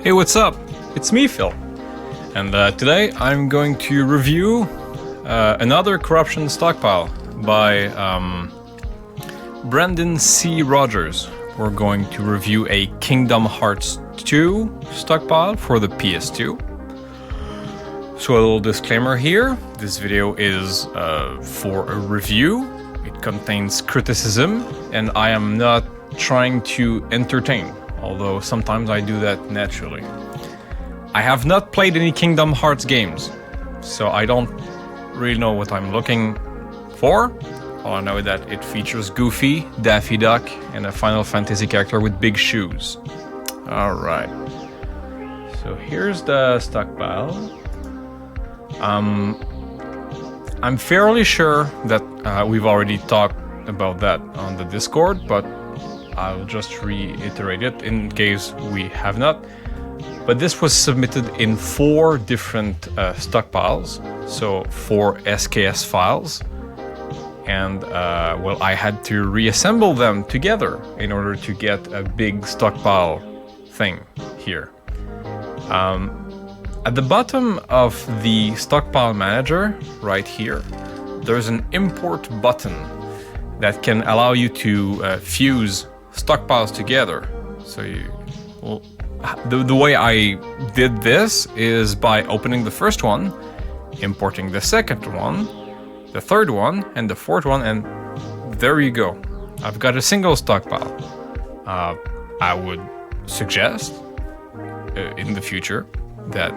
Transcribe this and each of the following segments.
Hey, what's up? It's me, Phil. And today I'm going to review another corruption stockpile by BrandoncRogers. We're going to review a Kingdom Hearts 2 stockpile for the PS2. So a little disclaimer here, this video is for a review. It contains criticism and I am not trying to entertain, although sometimes I do that naturally. I have not played any Kingdom Hearts games, so I don't really know what I'm looking for. All I know is that it features Goofy, Daffy Duck, and a Final Fantasy character with big shoes. Alright. So here's the stockpile. I'm fairly sure that we've already talked about that on the Discord, but I'll just reiterate it in case we have not. But this was submitted in 4 different stockpiles, so 4 SKS files. And well, I had to reassemble them together in order to get a big stockpile thing here. At the bottom of the stockpile manager, right here, there's an import button that can allow you to fuse stockpiles together. So well, the way I did this is by opening the first one, importing the second one, the third one, and the fourth one, and there you go. I've got a single stockpile. I would suggest in the future that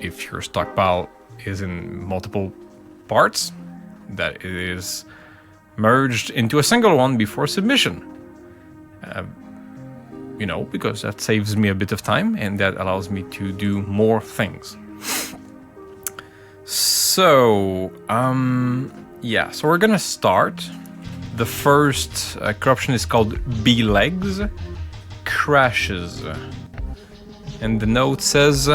if your stockpile is in multiple parts, that it is merged into a single one before submission. You know, because that saves me a bit of time and that allows me to do more things. So, yeah, so we're gonna start. The first corruption is called B-Legs Crashes. And the note says,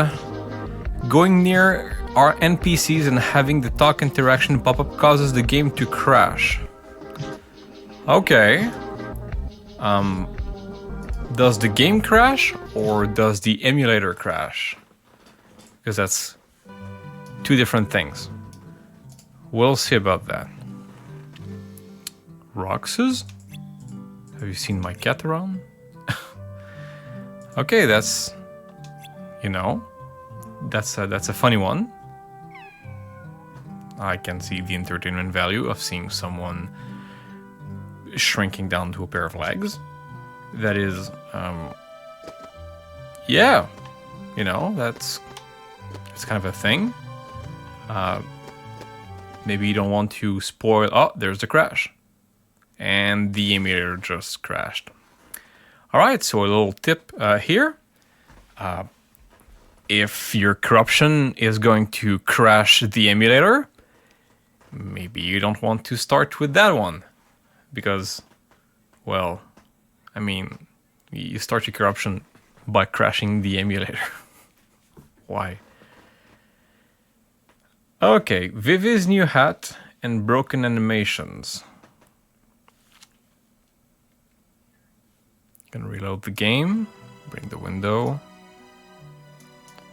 going near our NPCs and having the talk interaction pop up causes the game to crash. Okay. Does the game crash or does the emulator crash? Because that's 2 different things. We'll see about that. Roxas? Have you seen my cat around? Okay, that's... You know, that's a funny one. I can see the entertainment value of seeing someone shrinking down to a pair of legs. That is, yeah, you know, it's kind of a thing. Maybe you don't want to spoil. Oh, there's the crash, and the emulator just crashed. All right, so a little tip here. If your corruption is going to crash the emulator, maybe you don't want to start with that one. Because, well, I mean, you start your corruption by crashing the emulator. Why? Okay, Vivi's new hat and broken animations. Gonna reload the game, bring the window.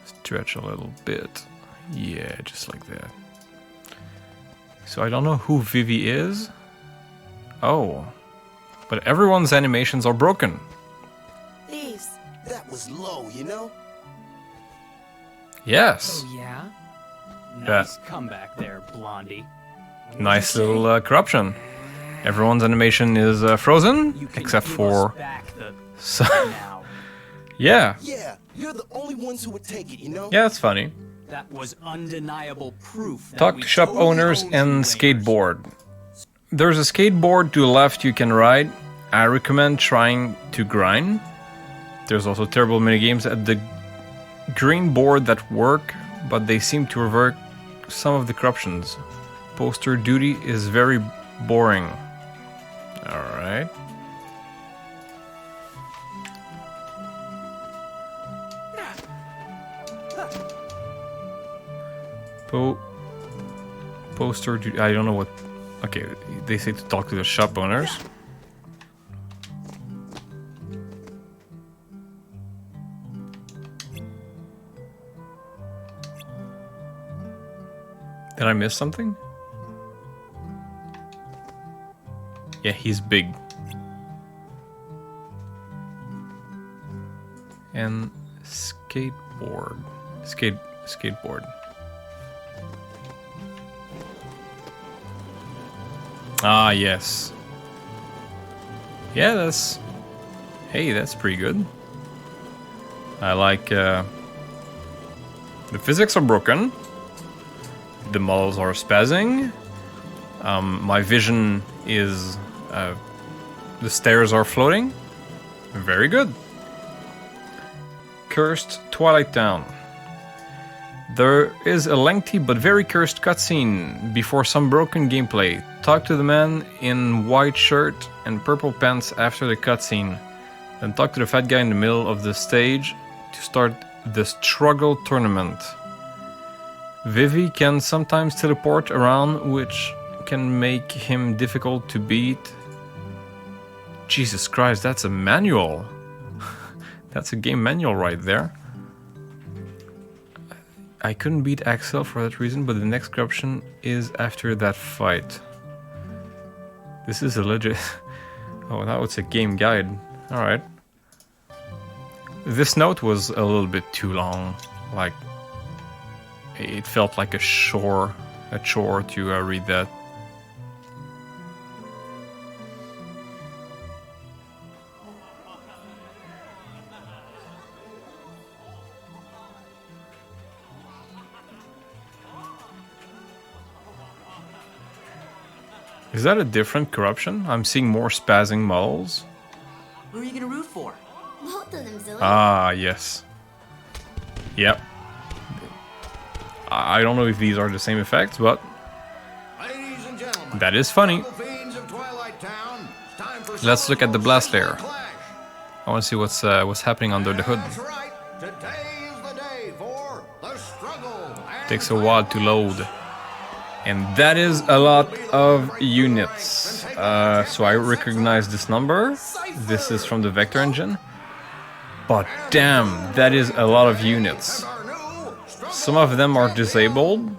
Stretch a little bit. Yeah, just like that. So I don't know who Vivi is. Oh. But everyone's animations are broken. Please. That was low, you know? Yes. Oh, yeah? Nice comeback there, Blondie. Nice little corruption. Everyone's animation is frozen, except for... Yeah. Yeah, you're the only ones who would take it, you know? Yeah, that's funny. That was undeniable proof. Talk to shop owners and skateboard. There's a skateboard to the left you can ride. I recommend trying to grind. There's also terrible minigames at the green board that work, but they seem to revert some of the corruptions. Poster duty is very boring. Alright. Poster duty, I don't know what... Okay, they say to talk to the shop owners. Did I miss something? Yeah, he's big. And skateboard. Skateboard. Ah, yes. Yeah, that's... Hey, that's pretty good. I like... The physics are broken. The models are spazzing. My vision is... the stairs are floating. Very good. Cursed Twilight Town. There is a lengthy but very cursed cutscene before some broken gameplay. Talk to the man in white shirt and purple pants after the cutscene. Then talk to the fat guy in the middle of the stage to start the struggle tournament. Vivi can sometimes teleport around, which can make him difficult to beat. Jesus Christ, that's a manual. That's a game manual right there. I couldn't beat Axel for that reason, but the next corruption is after that fight. This is a legit... Oh, now it's a game guide. Alright. This note was a little bit too long. Like, it felt like a chore to read that. Is that a different corruption? I'm seeing more spazzing models. Who are you gonna root for? Both of them, silly. Ah, yes. Yep. I don't know if these are the same effects, but Ladies and gentlemen, that is funny. fiends of Twilight Town, it's time for Let's look at the blast layer. clash. I want to see what's happening under the hood. That's right. Today is the day for the struggle. And Takes a while to load. And that is a lot of units. So I recognize this number. This is from the vector engine. But damn, that is a lot of units. our new struggle. Some of them are disabled.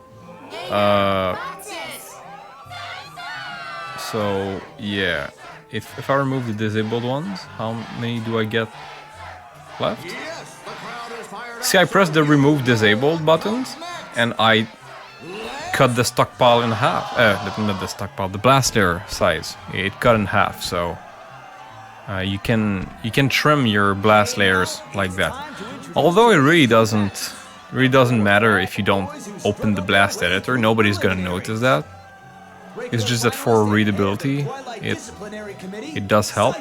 So yeah, if I remove the disabled ones, how many do I get left? Yes, the crowd is fired See, I pressed the remove disabled buttons, and I cut the stockpile in half. Not the stockpile, the blast layer size. It cut in half, so you can trim your blast layers like that. Although it really doesn't matter if you don't open the blast editor. Nobody's gonna notice that. It's just that for readability, it does help.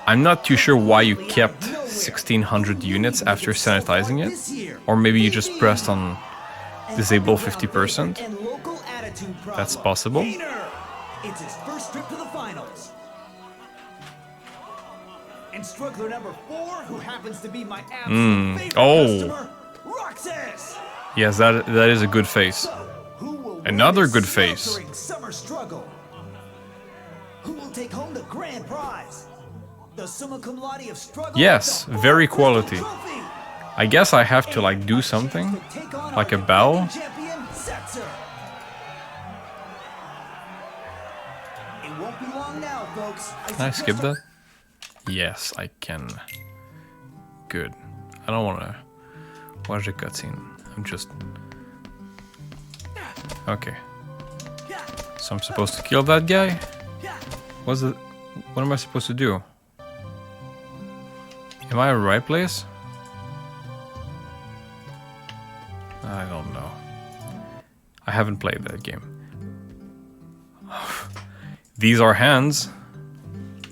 I'm not too sure why you kept 1600 units after sanitizing it, or maybe you just pressed on disable 50%. That's possible. It's his first trip to the finals. And struggler number 4, who happens to be my absolute favorite customer, Roxas. Yes, that is a good face. Who will win Another this good face. sweltering summer struggle? Who will take home the grand prize? The summa cum laude of struggle. Yes, the very Crystal quality. Trophy. I guess I have to like do something, Take on like a our bow. champion, Setzer. It won't be long now, folks. Can I skip that? Yes, I can. Good. I don't want to watch the cutscene. I'm just... Okay. So I'm supposed to kill that guy? What's it? What am I supposed to do? Am I in the right place? I don't know. I haven't played that game. These are hands.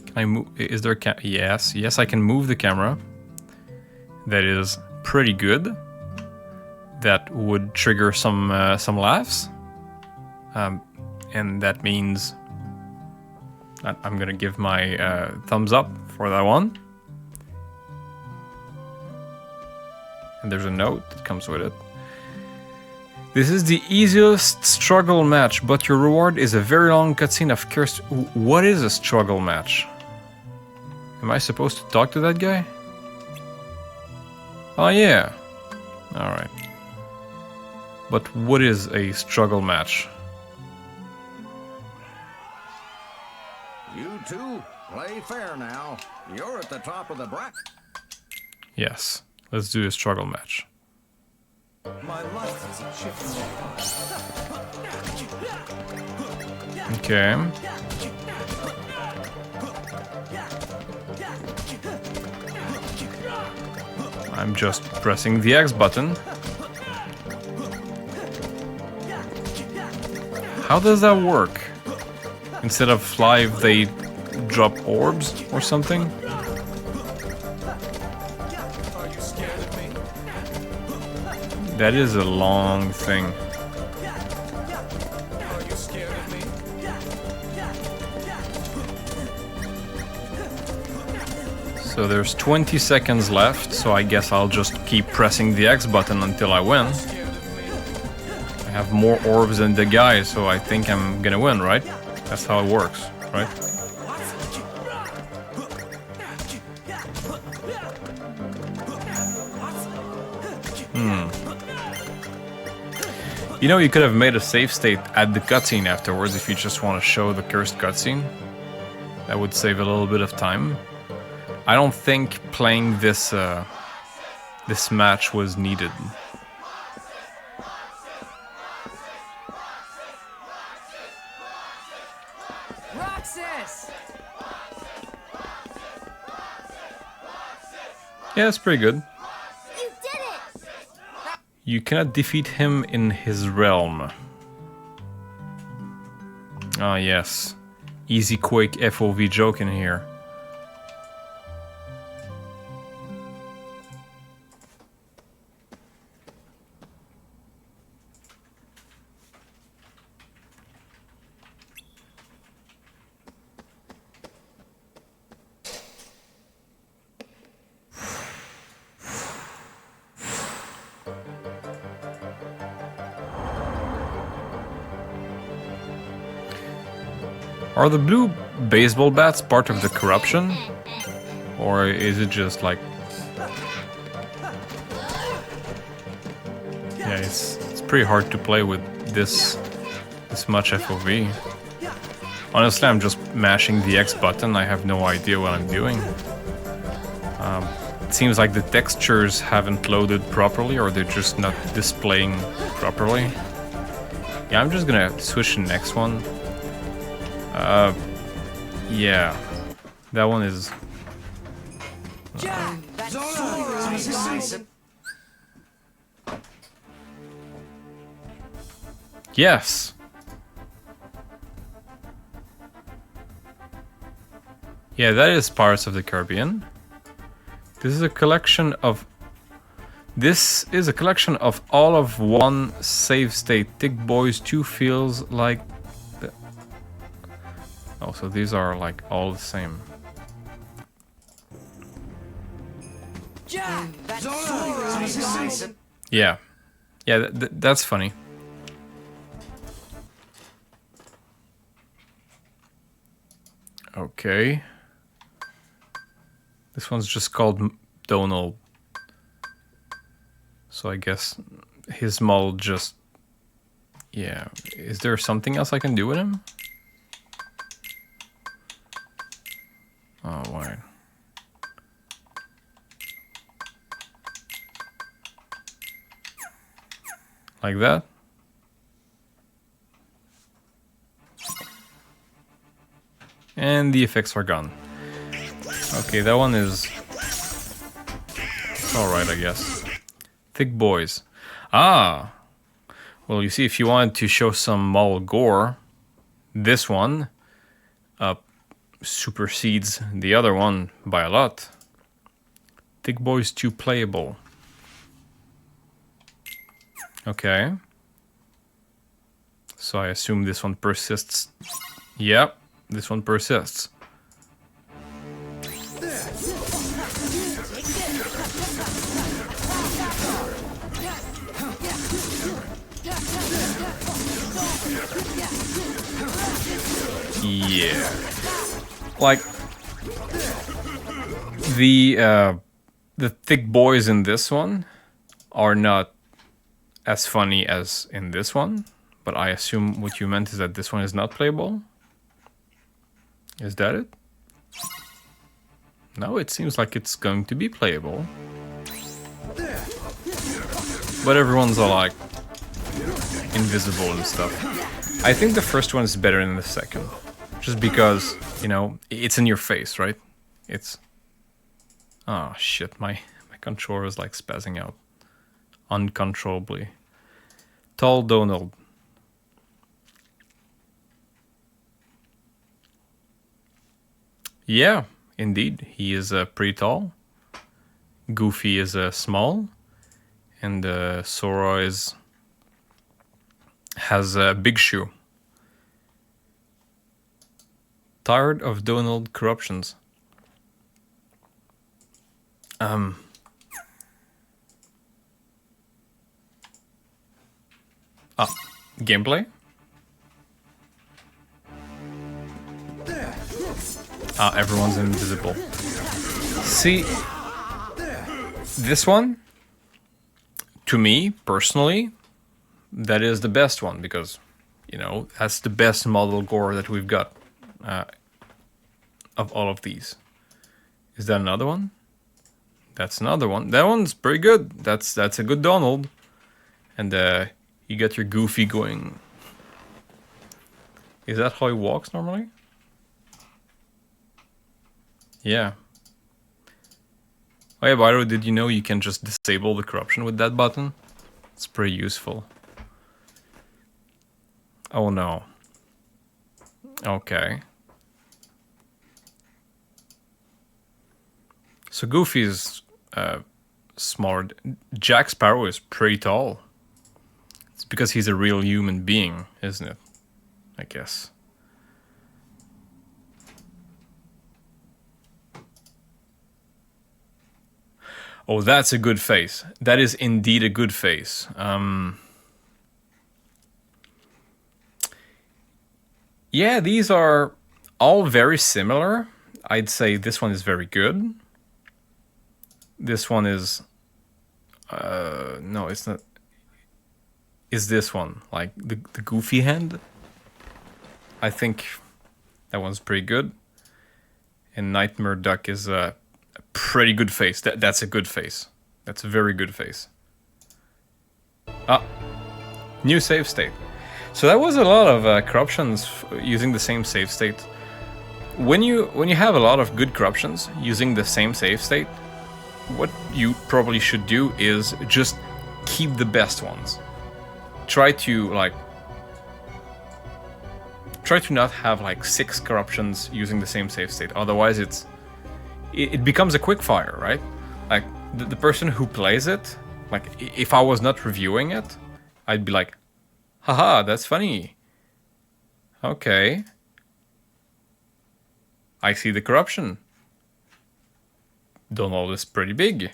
Can I move? Is there a yes, I can move the camera. That is pretty good. That would trigger some laughs. And that means that I'm gonna give my thumbs up for that one. And there's a note that comes with it. This is the easiest struggle match, but your reward is a very long cutscene of cursed... What is a struggle match? Am I supposed to talk to that guy? Oh yeah. Alright. But what is a struggle match? You two, play fair now. You're at the top of the bracket. Yes, let's do a struggle match. My life is a chicken. Okay. I'm just pressing the X button. How does that work? Instead of live, they drop orbs or something? That is a long thing. So there's 20 seconds left, so I guess I'll just keep pressing the X button until I win. I have more orbs than the guy, so I think I'm gonna win, right? That's how it works, right? You know, you could have made a save state at the cutscene afterwards if you just want to show the cursed cutscene. That would save a little bit of time. I don't think playing this this match was needed. Roxas! Yeah, it's pretty good. You did it! You cannot defeat him in his realm. Ah, yes. Easy Quake FOV joke in here. Are the blue baseball bats part of the corruption? Or is it just like... Yeah, it's pretty hard to play with this much FOV. Honestly, I'm just mashing the X button. I have no idea what I'm doing. It seems like the textures haven't loaded properly, or they're just not displaying properly. Yeah, I'm just gonna switch to the next one. Yeah, that one is... Yes! Yeah, that is Pirates of the Caribbean. This is a collection of... This is a collection of all of one save state. Thick Boys 2 feels like... Oh, so these are like all the same. Jack! Yeah. Yeah, that's funny. Okay. This one's just called Donald. So I guess his model just... Yeah. Is there something else I can do with him? Oh, why? Like that? And the effects are gone. Okay, that one is... alright, I guess. Thick Boys. Ah! Well, you see, if you wanted to show some model gore, this one supersedes the other one by a lot. Thick Boys 2 playable. Okay. So I assume this one persists. Yep, this one persists. Yeah. Like the thick boys in this one are not as funny as in this one, but I assume what you meant is that this one is not playable. Is that it? No, it seems like it's going to be playable. But everyone's all like invisible and stuff. I think the first one is better than the second. Just because, you know, it's in your face, right? It's... Oh shit, my controller is like spazzing out. Uncontrollably. Tall Donald. Yeah, indeed. He is pretty tall. Goofy is small. And Sora has a big shoe. Tired of Donald corruptions. Gameplay? Everyone's invisible. See, this one, to me, personally, that is the best one, because, you know, that's the best model gore that we've got of all of these. Is that another one? That's another one. That one's pretty good. That's a good Donald. And you got your Goofy going. Is that how he walks normally? Yeah. Oh yeah, by the way, did you know you can just disable the corruption with that button? It's pretty useful. Oh no. Okay. So Goofy is smart. Jack Sparrow is pretty tall. It's because he's a real human being, isn't it? I guess. Oh, that's a good face. That is indeed a good face. Yeah, these are all very similar. I'd say this one is very good. This one is... no, it's not... Is this one, like the Goofy hand? I think that one's pretty good. And Nightmare Duck is a pretty good face. That's a good face. That's a very good face. New save state. So that was a lot of corruptions using the same save state. When you have a lot of good corruptions using the same save state, what you probably should do is just keep the best ones. Try to not have like 6 corruptions using the same save state. Otherwise it becomes a quick fire, right? Like the person who plays it, like if I was not reviewing it, I'd be like, haha, that's funny. Okay. I see the corruption. Donald is pretty big.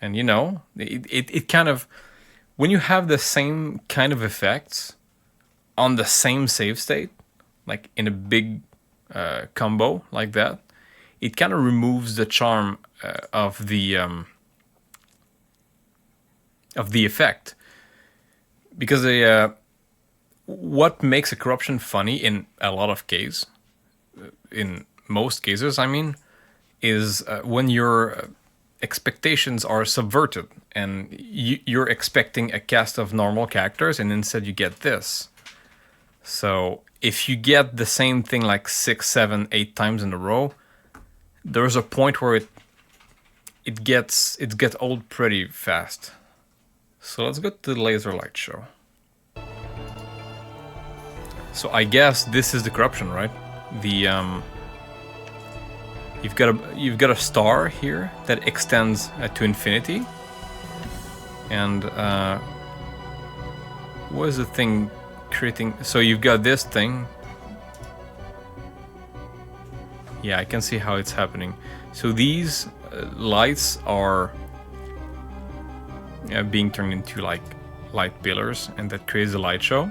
And you know, it kind of, when you have the same kind of effects on the same save state, like in a big combo like that, it kind of removes the charm of the effect. Because what makes a corruption funny in a lot of cases, in most cases, I mean, is when your expectations are subverted and you're expecting a cast of normal characters and instead you get this. So if you get the same thing like 6, 7, 8 times in a row, there's a point where it gets old pretty fast. So let's go to the laser light show. So I guess this is the corruption, right? The you've got a star here that extends to infinity, and what is the thing creating? So you've got this thing. Yeah, I can see how it's happening. So these lights are being turned into like light pillars, and that creates a light show.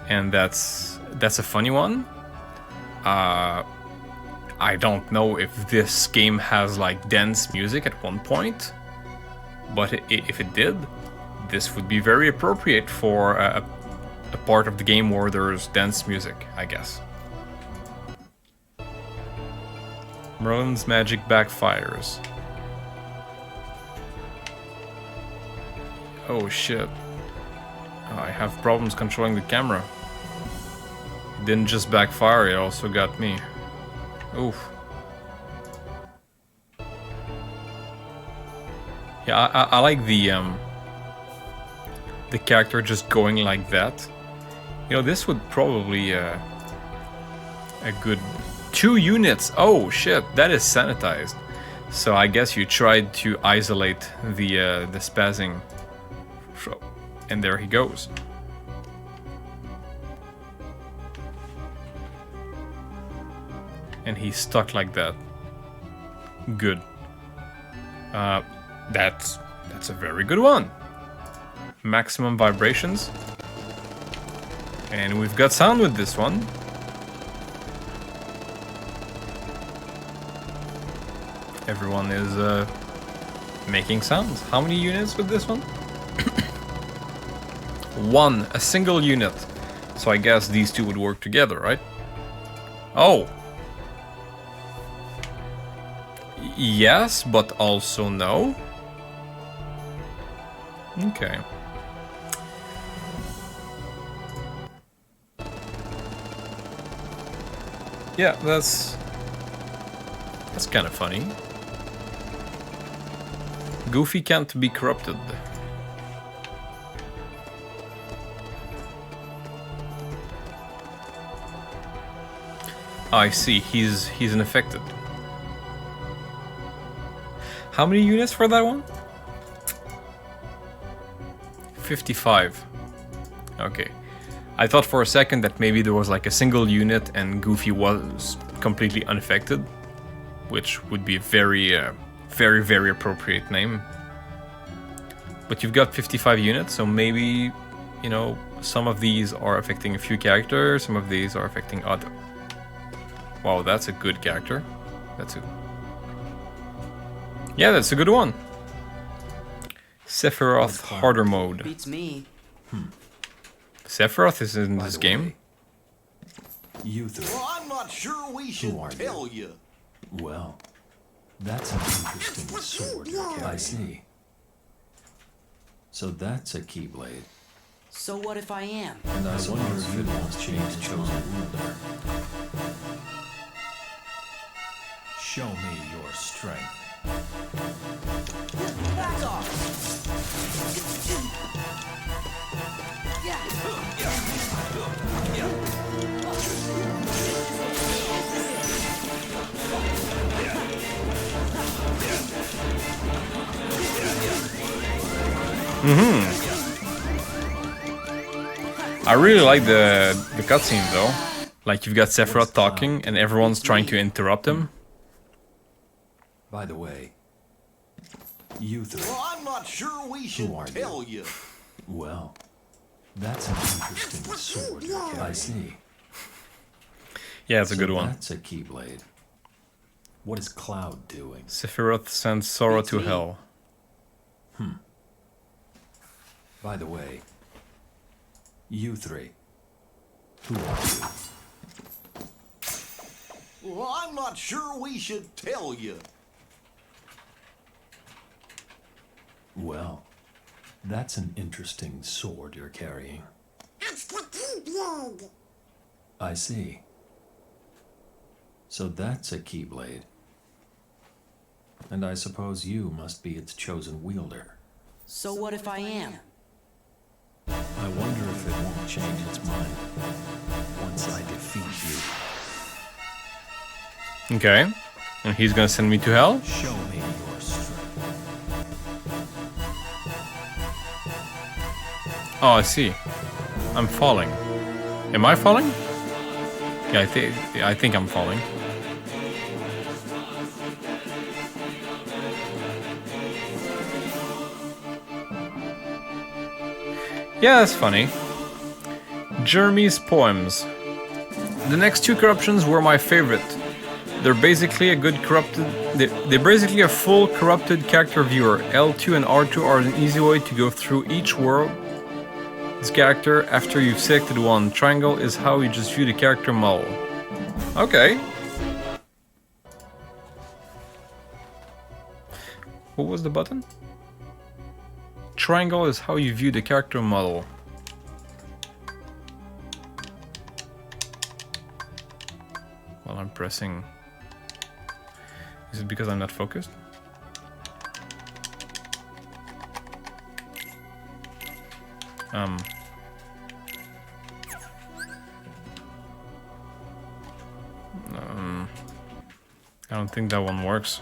And that's a funny one. I don't know if this game has like dance music at one point, But if it did, this would be very appropriate for a part of the game where there's dance music, I guess. Merlin's magic backfires. Oh shit. Oh, I have problems controlling the camera. It didn't just backfire, it also got me. Oof. Yeah, I like the character just going like that. You know, this would probably a good 2 units. Oh shit, that is sanitized. So I guess you tried to isolate the spazzing, and there he goes. And he's stuck like that. Good. That's a very good one. Maximum vibrations. And we've got sound with this one. Everyone is making sounds. How many units with this one? 1, a single unit. So I guess these two would work together, right? Oh. Yes, but also no. Okay. Yeah, that's kind of funny. Goofy can't be corrupted. I see, he's unaffected. How many units for that one? 55. Okay. I thought for a second that maybe there was like a single unit and Goofy was completely unaffected, which would be a very, very appropriate name. But you've got 55 units, so maybe, you know, some of these are affecting a few characters, some of these are affecting other. Wow, that's a good character. Yeah, that's a good one. Sephiroth harder mode. Beats me. Sephiroth is in this game. You three. Well, I'm not sure we should are you? tell you. Well, that's an interesting sword. I see. So that's a Keyblade. So what if I am? And I wonder if it wants change chosen ruler. Show me your strength. Back off! I really like the cutscene though. Like you've got Sephiroth talking and everyone's trying to interrupt him. By the way, you three. Well, I'm not sure we should are you? tell you. Well, that's an interesting sword. I see. Yeah, it's a good one. That's a Keyblade. What is Cloud doing? Sephiroth sends Sora to hell. By the way, you three. Who are you? Well, I'm not sure we should tell you. Well, that's an interesting sword you're carrying. It's the Keyblade. I see. So that's a Keyblade. And I suppose you must be its chosen wielder. So what if I am? I wonder if it won't change its mind once I defeat you. Okay. And he's gonna send me to hell? Show me your strength. Oh, I see. I'm falling. Am I falling? Yeah, I think I'm falling. Yeah, that's funny. Jeremy's poems. The next two corruptions were my favorite. They're basically a good corrupted. They're basically a full corrupted character viewer. L2 and R2 are an easy way to go through each world. This character, after you've selected one, triangle is how you just view the character model. Okay. What was the button? Triangle is how you view the character model. While I'm pressing. Is it because I'm not focused? I don't think that one works.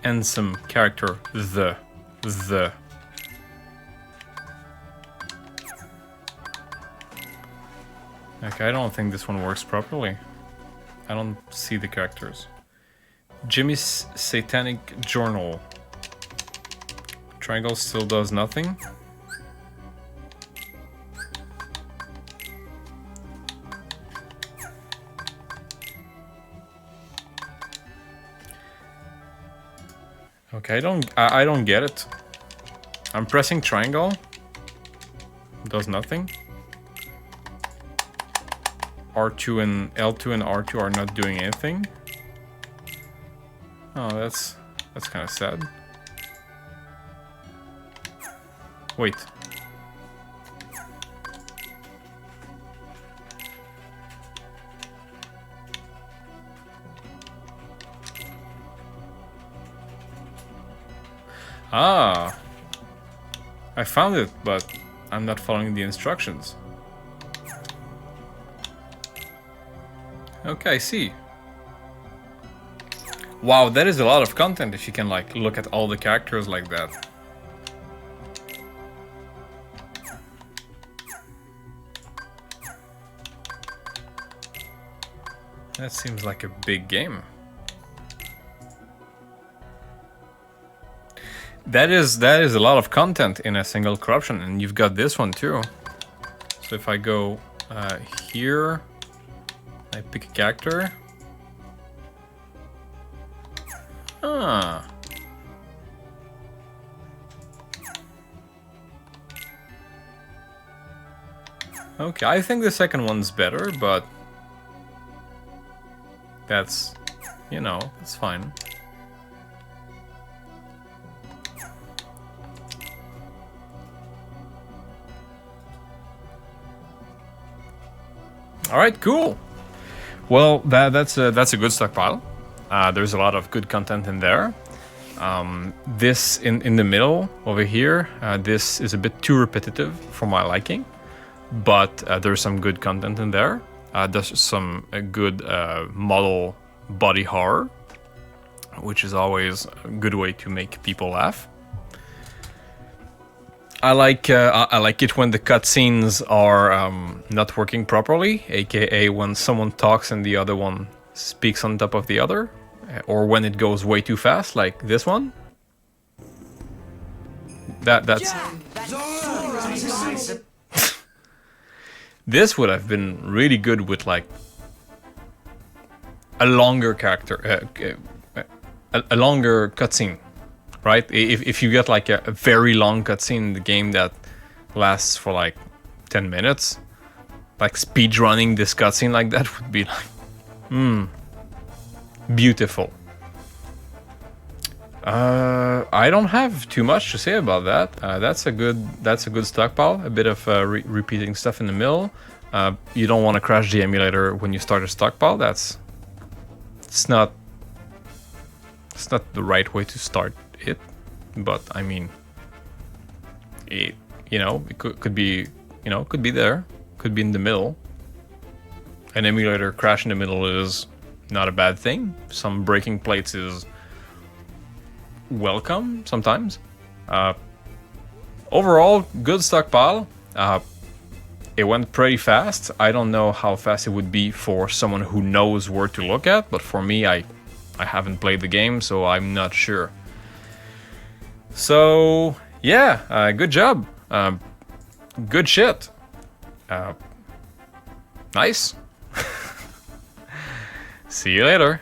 And some character the. Okay, I don't think this one works properly. I don't see the characters. Jimmy's Satanic Journal. Triangle still does nothing. Okay, I don't get it. I'm pressing triangle. Does nothing. R2 and L2 and R2 are not doing anything. Oh, that's kind of sad. Wait. Ah. I found it, but I'm not following the instructions. Okay, I see. Wow, that is a lot of content if you can like look at all the characters like that. That seems like a big game. That is a lot of content in a single corruption, and you've got this one too. So if I go here, I pick a character. Ah. Okay, I think the second one's better, but that's, you know, it's fine. All right, cool. Well, that's a good stockpile. There's a lot of good content in there. This in the middle over here, this is a bit too repetitive for my liking, but there's some good content in there. There's some good model body horror, which is always a good way to make people laugh. I like it when the cutscenes are not working properly, aka when someone talks and the other one speaks on top of the other, or when it goes way too fast, like this one. That's this would have been really good with like a longer character, a longer cutscene. Right? If you get like a very long cutscene in the game that lasts for like 10 minutes, like speed running this cutscene like that would be like, beautiful. I don't have too much to say about that. That's a good stockpile. A bit of repeating stuff in the middle. You don't want to crash the emulator when you start a stockpile. It's not the right way to start it, but I mean, it could be, could be there, could be in the middle. An emulator crash in the middle is not a bad thing. Some breaking plates is welcome sometimes. Overall, good stockpile. It went pretty fast. I don't know how fast it would be for someone who knows where to look at, but for me, I haven't played the game, so I'm not sure. So Yeah, good job. Good shit. Nice. See you later.